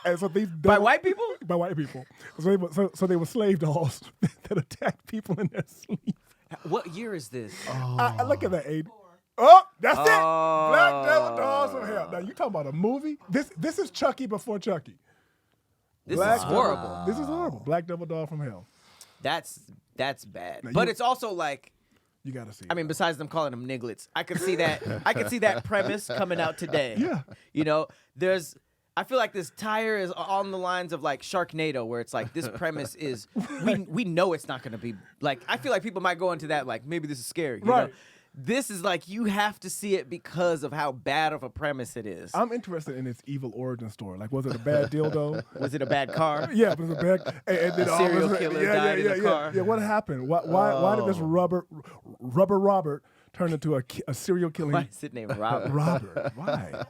And so these By white people? by white people. So they were slave dolls that attacked people in their sleep. What year is this? I look at that age. Oh, that's it. Oh. Black Devil Dolls from Hell. Now you talking about a movie? This is Chucky before Chucky. This Black is Devil- horrible. This is horrible. Black Devil Doll from Hell. That's bad. Now But you- it's also like You got to see. I mean, besides them calling them nigglets, I could see that. I could see that premise coming out today. Yeah. You know, I feel like this tire is on the lines of like Sharknado, where it's like this premise is we know it's not going to be like. I feel like people might go into that like maybe this is scary. You Right. know? This is like you have to see it because of how bad of a premise it is. I'm interested in its evil origin story. Like, was it a bad dildo? Was it a bad car? Yeah, but it was a bad. And then A all serial of a sudden- killer died in a car. Yeah, what happened? Why did this Rubber Robert turn into a serial killing Why is it named Robert? Robert? Why?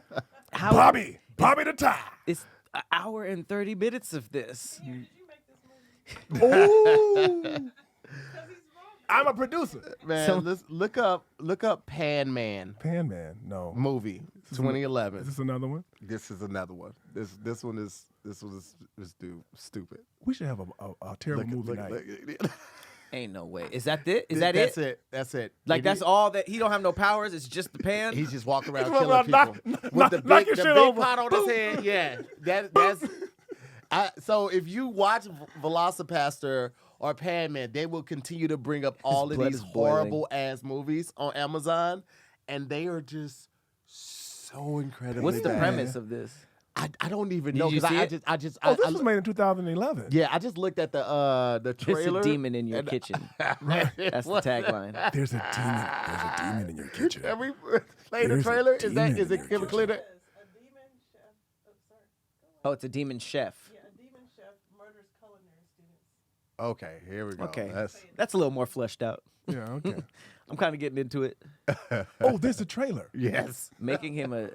How Bobby the tie. It's an hour and 30 minutes of this. Did you make this movie? Ooh. I'm a producer. Man, let's look up Pan Man Pan Man, no. movie 2011. Is this another one? This is another one. This one is stupid. We should have a terrible movie night. Ain't no way. Is that it? Is that it? That's it. That's it. Like If that's he- all that he don't have no powers. It's just the pan. He's just walking around He's killing walking around, people knock with your the shit big over. pot on his head. Yeah, that's. So if you watch Velocipaster or Pan Man, they will continue to bring up all of blood these is boiling. horrible ass movies on Amazon, and they are just so incredibly. What's the bad. premise of this? I don't even Did know you because see it? I just Oh, this was made in 2011. yeah, I just looked at the It's trailer. a demon in your and- kitchen. That's the tagline. There's a demon in your kitchen. Have we played the There's a trailer? Is demon it in your Kim Clinton? Yes, a demon chef. Oh, sorry. Oh, it's a demon chef. Yeah, a demon chef murders culinary students. Okay, here we go. Okay, That's, that's a little more fleshed out. Yeah, okay. I'm kind of getting into it. Oh, there's a trailer. yes. Making him a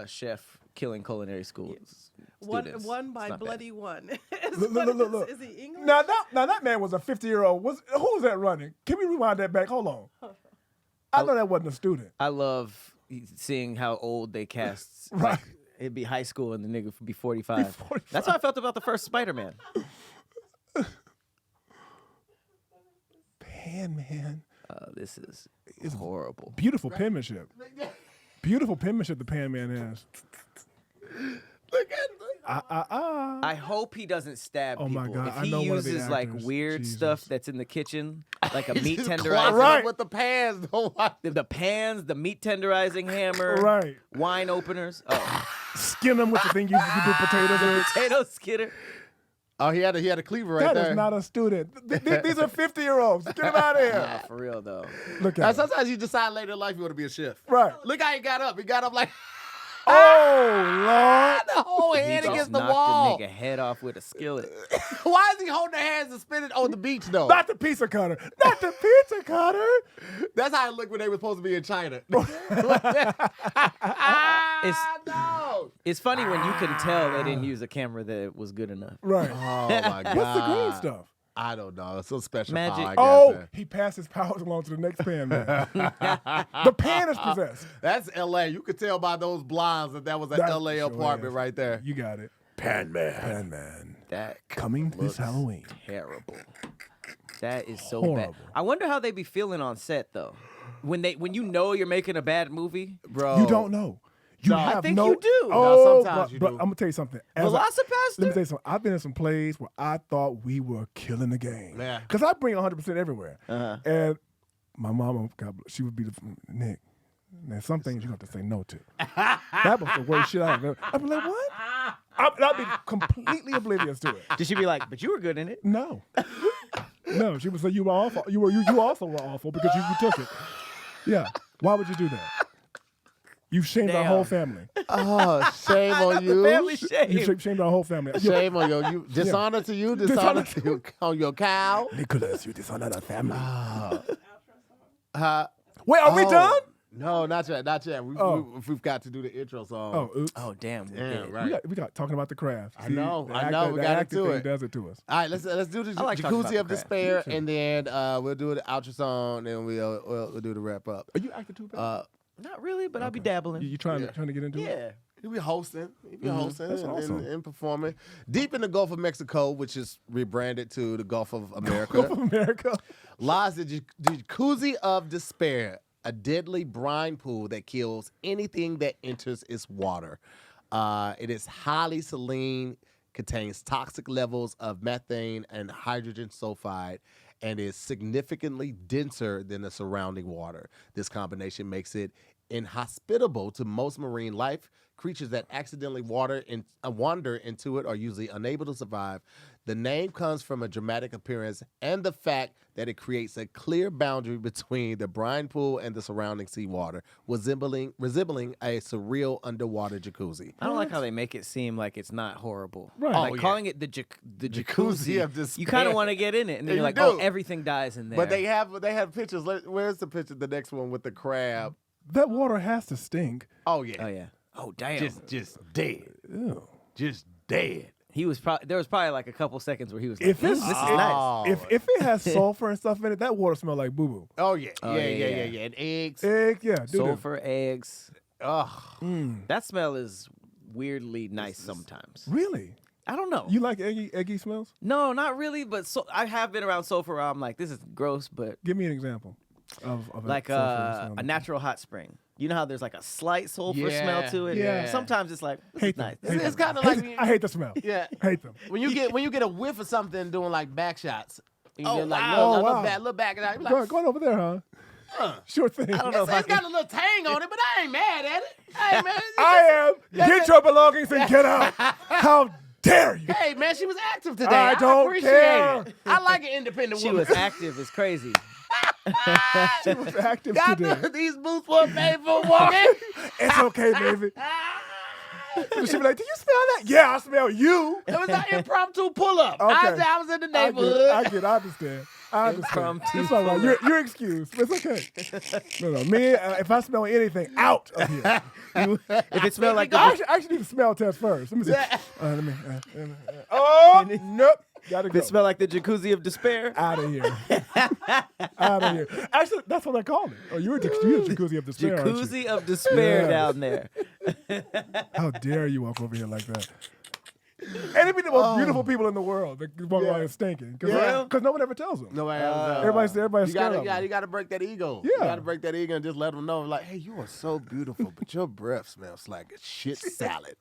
chef killing culinary schools. students. One It's by not bad. Bloody One. Look. Is he English? Now that man was a 50-year-old. Who was that running? Can we rewind that back? Hold on. I know that wasn't a student. I love seeing how old they cast. Right. Like, it'd be high school and the nigga would be 45. 45. That's how I felt about the first Spider-Man. Pan Man. This is horrible. Beautiful penmanship. Beautiful penmanship the Pan Man has. Look at I hope he doesn't stab Oh people. my God, If I he know one of the uses like actors. weird Jesus. stuff that's in the kitchen, like a meat Just tenderizer, clogging Right. up with the pans. Don't watch. the pans, the meat tenderizing hammer, Right. wine openers, Skin them with the thing you do potatoes with. potato skidder. Oh, he had a cleaver right That there. is not a student. These are 50-year-olds. Get them out of Nah, here. for real though. Look Now, at him. sometimes you decide later in life you want to be a chef. Right. Look how he got up. He got up like Oh, the whole He head just against the knocked wall. the nigga head off with a skillet. Why is he holding their hands and spinning on the beach though? Lord. Not the pizza cutter. Not the pizza cutter. That's how it looked when they were supposed to be in China. No. It's funny when you can tell they didn't use a camera that was good enough. Right. Oh my God. What's the green stuff? I don't know. It's so special. Magic. Power, I guess, Oh, man. he passed his powers along to the next pan man. The pan is possessed. That's L.A. You could tell by those blinds that was an That L.A. sure apartment is. right there. You got it. Pan man. Pan man. That Coming this looks Halloween. terrible. That is so Horrible. bad. I wonder how they be feeling on set though. When you know you're making a bad movie. Bro. You don't know. You No, I have think no, you do. No, Oh, sometimes you but do. I'm gonna tell you something. Velocipaster? Let me tell you something. I've been in some plays where I thought we were killing the game. Yeah. Because I bring 100% everywhere. Uh-huh. And my mama, she would be Nick. There's some things you have to say no to. That was the worst shit I've ever. I'd be like, what? I'd be completely oblivious to it. Did she be like, but you were good in it? No. No, she would say you were awful. You also were awful because you took it. Yeah. Why would you do that? You shamed our Damn. whole family. Oh, shame on you. Family shame. You shamed our whole family. Shame on you. Dishonor to you. Dishonor to you. On your cow. Nicholas, you dishonored our family. Wait, are we done? No, not yet. Not yet. We've got to do the intro song. Oh, oops. Oh damn. we Yeah, did it. right. We got talking about the craft. I know. We got acting into thing it. does it to us. All right, let's do the I like talking about Jacuzzi of the craft. Despair, and then we'll do the outro song, and we'll do the wrap up. Are you acting too bad? Not really, but I'll be dabbling. You trying to get into it? Yeah. You'll be hosting. You'll be hosting That's and, awesome. and performing. Deep in the Gulf of Mexico, which is rebranded to the Gulf of Gulf America, of America. lies the Jacuzzi of Despair, a deadly brine pool that kills anything that enters its water. It is highly saline, contains toxic levels of methane and hydrogen sulfide, and is significantly denser than the surrounding water. This combination makes it inhospitable to most marine life. Creatures that accidentally wander into it are usually unable to survive. The name comes from a dramatic appearance and the fact that it creates a clear boundary between the brine pool and the surrounding seawater, resembling a surreal underwater jacuzzi. I don't like how they make it seem like it's not horrible. Right. Like Oh, yeah. calling it the jacuzzi of Despair. You kind of want to get in it, and then Yeah, you're you like, oh, do. everything dies in there. But they have pictures. Where's the picture? The next one with the crab. That water has to stink. Oh yeah. Oh yeah. Oh damn. Just dead. Ew. Just dead. He was there was probably like a couple seconds where he was like, If it's this is nice. if it has sulfur and stuff in it, that water smells like boo boo. Oh yeah. Oh, yeah. yeah. And eggs. Egg, yeah, dude. Sulfur, eggs. Ugh. That smell is weirdly nice sometimes. Really? I don't know. You like eggy smells? No, not really, but I have been around sulfur where I'm like, this is gross, but Give me an example of like sulfur a natural hot spring. You know how there's like a slight sulfur smell to it? Yeah. Sometimes it's like, this Hate is nice. them. Hate It's them. kind of like I hate the smell. yeah. Hate them. When you get a whiff of something doing like back shots. You Oh, get like wow. little, Oh, wow. little back shot. You be like, Going over there, huh? Sure thing. I don't know if it's got a little tang on it, but I ain't mad at it. Hey man. I am. Get your belongings and get out. How dare you? Hey man, she was active today. I don't appreciate care. it. I like an independent She woman. was active. It's crazy. She was active Got today. these boots were made for women. It's okay, baby. She'd be like, "Do you smell that?" Yeah, I smell you. It was an impromptu pull-up. Okay. I was in the I neighborhood. understand. I understand. Impromptu It's all right. You're excused. It's okay. No. Me, if I smell anything, out of here. If it smelled like I the actually need a smell test first. Let me see. Oh, nope. Gotta if go. it smelled like the Jacuzzi of Despair. Out of here. Out of here. Actually, that's what I called it. Oh, you're a Jacuzzi of Despair, aren't you? Jacuzzi of Despair Yeah. down there. How dare you walk over here like that? And it'd be the most beautiful people in the world that walk around here stinking. Yeah. Because no one ever tells them. Nobody Everybody's you scared of gotta, them. you gotta break that ego. Yeah. You gotta break that ego and just let them know, like, hey, you are so beautiful, but your breath smells like a shit salad.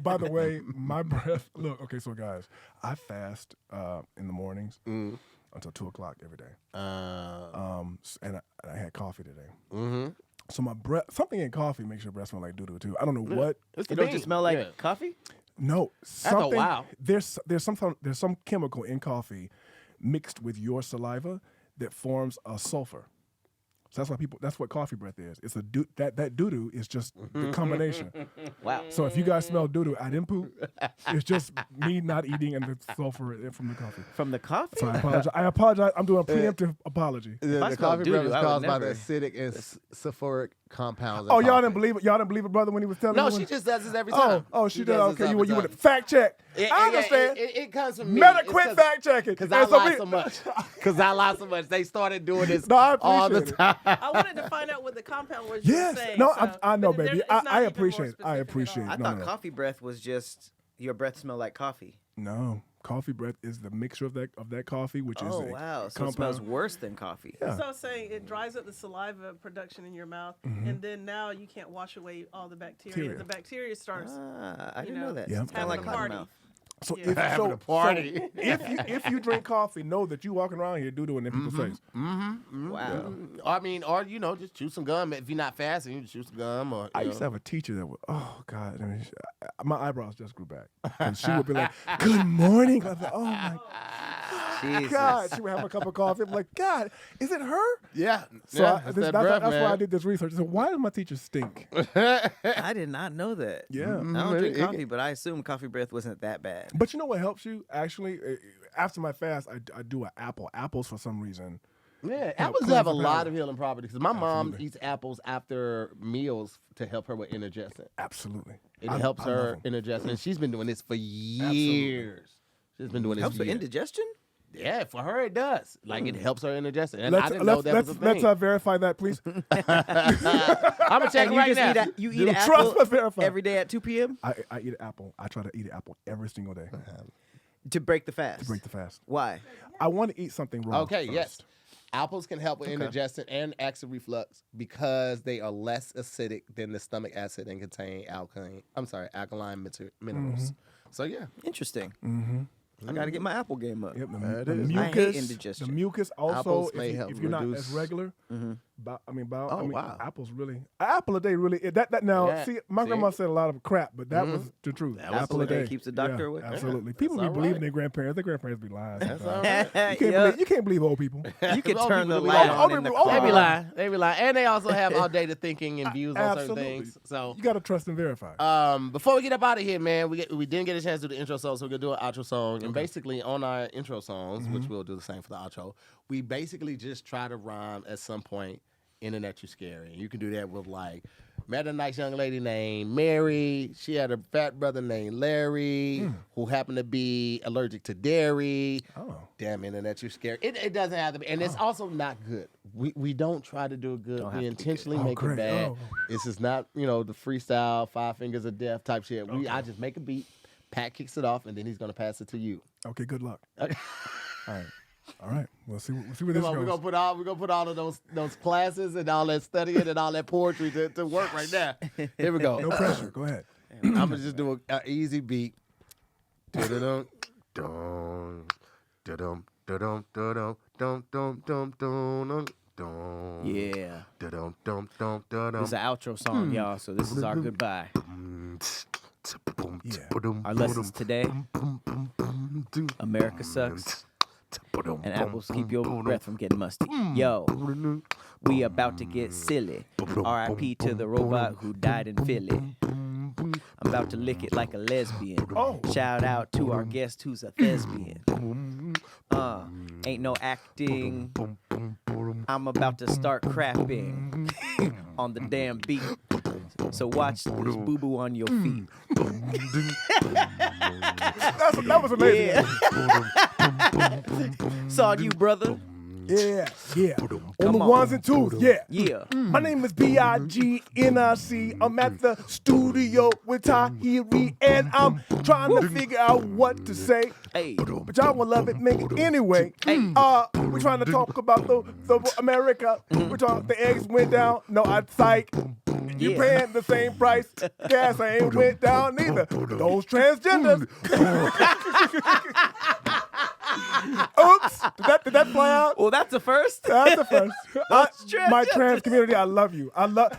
By the way, my breath. Look, okay, so guys, I fast in the mornings until 2:00 every day. And I had coffee today. Mm-hmm. So my breath, something in coffee makes your breath smell like doo doo too. I don't know what. It's It don't just smell like coffee? No, something. wow. There's some chemical in coffee mixed with your saliva that forms a sulfur. So that's what coffee breath is. It's that doo doo is just the combination. Wow. So if you guys smell doo doo, I didn't poop. It's just me not eating and the sulfur from the coffee. From the coffee? So I apologize. I'm doing a preemptive apology. The I smell coffee doo-doo, breath is I would caused by the never. acidic and sulfuric compounds. Oh, in y'all coffee. didn't believe it. Y'all didn't believe it, brother, when he was telling No, me. she just does this every time. Oh, she did. does this Okay, you every would time. fact check. It- I it- understand. It comes from me. Better It's quit 'cause- fact checking. Because I lie so much. Because I lie so much. They started doing this No, I all the appreciate it. time. I wanted to find out what the compound was. You were Yes. saying, No, so- I know, but baby. it's not I even more appreciate it. I specific at appreciate all. it. I No, thought no. coffee breath was just your breath smelled like coffee. No, Coffee breath is the mixture of that coffee, which is Oh a wow! So it compound. smells worse than coffee. Yeah. So I was saying it dries up the saliva production in your mouth, and then now you can't wash away all the bacteria. The bacteria starts. I didn't know that. Yeah. It's kind of like having a cotton party. mouth. So Yeah. if Having a party. so if you drink coffee, know that you walking around here doodling in people's face. Wow. I mean, or just chew some gum. If you're not fasting, you just chew some gum. Or I used to have a teacher that would, oh God, I mean, my eyebrows just grew back, and she would be like, "Good morning." I was like, "Oh my Jesus. God!" She would have a cup of coffee. I'm like, "God, is it her?" yeah. So yeah, that's why I did this research. So why does my teacher stink? I did not know that. Yeah. I don't drink coffee, but I assume coffee breath wasn't that bad. But you know what helps you? Actually, after my fast, I do an apple. Apples, for some reason. Yeah, Help apples cleanse have a the lot palate. of healing properties. Because my mom Absolutely. eats apples after meals to help her with indigestion. Absolutely. It I- helps I love her 'em. indigestion. And she's been doing this for years. She's been doing this Helps for with years. indigestion. Yeah, for her it does. Like it helps her indigestion. And Let's I didn't know that was a let's thing. verify that, please. I'm gonna check And it you right just now. you eat You an don't trust apple but verify. every day at 2 p.m. I eat an apple. I try to eat an apple every single day to break the fast. to break the fast. Why? I want to eat something raw. Okay, first. yes. Apples can help with indigestion and acid reflux because they are less acidic than the stomach acid and contain alkaline minerals. So yeah. Interesting. I got to get my apple game up. Yep, That the is. I hate mucus. indigestion. The mucus also, Apples may if, help if you're not reduce- as regular, Oh, wow. wow. Apples really, an apple a day really. That now. Yeah, See, my see? grandma said a lot of crap, but that was the truth. That was Apple a day keeps the doctor Yeah, away. Absolutely. Yeah, People that's be all believing right. their grandparents. Their grandparents be lying. That's sometimes. all right. You can't believe old people. You can Old turn the people light do on that. in the Oh, They be car. lying. They be lying. And they also have outdated thinking and views on certain Absolutely. things. So You got to trust and verify. before we get up out of here, man, we didn't get a chance to do the intro song, so we're gonna do an outro song. And basically on our intro songs, which we'll do the same for the outro, we basically just try to rhyme at some point Internet You Scary. You can do that with like, met a nice young lady named Mary. She had a fat brother named Larry who happened to be allergic to dairy. Oh. Damn, Internet You Scary. It doesn't have to be, and it's also not good. We don't try to do it good. Don't have We to be good. intentionally Oh, make great. it bad. Oh. This is not, the freestyle 5 Fingers of Death type shit. I just make a beat, Pat kicks it off, and then he's gonna pass it to you. Okay, good luck. Okay. All right. We'll see where this We're goes. gonna put all of those classes and all that studying and all that poetry to work right now. Here we go. No pressure. Go ahead. I'm gonna just do an easy beat. Da-da-dum, dum, da-dum, da-dum, da-dum, dum, dum, dum, dum, dum. Yeah. Da-dum, dum, dum, da-dum. This is an outro song, y'all. So this is our goodbye. Yeah. Our lessons today: America sucks, and apples keep your breath from getting musty. Yo, we about to get silly. R.I.P. to the robot who died in Philly. I'm about to lick it like a lesbian. Oh. Shout out to our guest who's a thespian. Ain't no acting. I'm about to start crapping on the damn beat. So watch this boo-boo on your feet. That was amazing. Yeah. Saw you, brother. Yeah. On Come the on. ones and twos. Yeah. Yeah. My name is BIGNIC. I'm at the studio with Tahiri, and I'm trying to figure out what to say. Hey. But y'all will love it, make it anyway. Hey. We're trying to talk about the America. We're talking the eggs went down. No, I psych. You Yeah. paying the same price. Gas ain't went down neither. Those transgenders. Oops. Did that fly out? Well, that's a first. That's the first. My transgenders. trans community, I love you. I love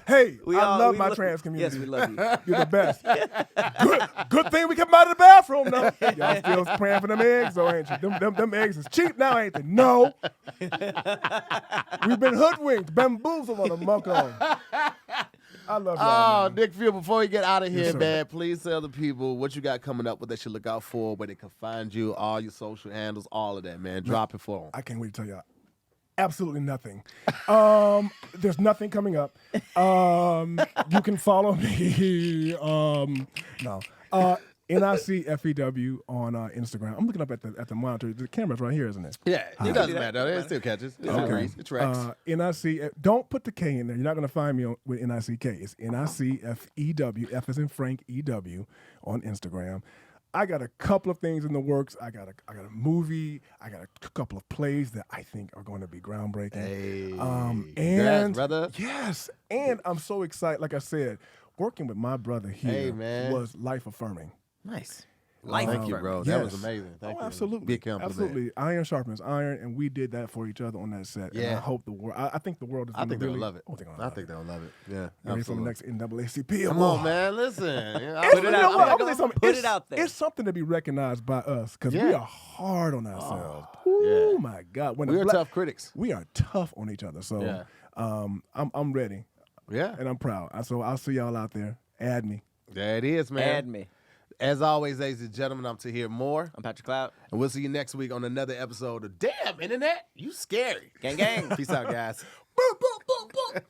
my we trans community. Yes, we love you. You're the best. Good thing we come out of the bathroom though. Y'all still praying for them eggs, though, ain't you? Them eggs is cheap now, ain't they? No. We've been hoodwinked, bamboozled on a monk on. I love y'all. Oh, man. Nick Few, before you get out of here, sir. man, please tell the people what you got coming up, what they should look out for, where they can find you, all your social handles, all of that, man. Drop it for them. I can't wait to tell y'all. Absolutely nothing. There's nothing coming up. You can follow me. NICFEW on Instagram. I'm looking up at the monitor. The camera's right here, isn't it? Yeah, it doesn't matter. It still catches. It agrees. It tracks. NIC. Don't put the K in there. You're not going to find me with NICK. It's NICFEW. F as in Frank EW on Instagram. I got a couple of things in the works. I got a movie. I got a couple of plays that I think are going to be groundbreaking. Hey, and congrats, brother. yes, and I'm so excited. Like I said, working with my brother here man. was life affirming. Nice. Thank you, bro. That was Yes. amazing. Thank you. Absolutely. Big compliment. Absolutely. Iron sharpens iron, and we did that for each other on that set. And Yeah. I hope the world. I think the world is. I think really, they'll love it. Oh, they're gonna I love think it. they'll love it. Yeah, Ready for the absolutely. next NAACP Come award. on, man. Listen. It's, it out. I'm gonna say something. Put It's- it out there. It's something to be recognized by us because we Yeah. are hard on ourselves. yeah. Oh my God! When We the are black- tough critics. We are tough on each other. So, Yeah. I'm ready Yeah. and I'm proud. So I'll see y'all out there. Add me. There it is, man. Add me. As always, ladies and gentlemen, I'm to hear more. I'm Patrick Cloud. And we'll see you next week on another episode of Damn Internet, You Scary. Gang, gang. Peace out, guys. Boom, boom, boom, boom.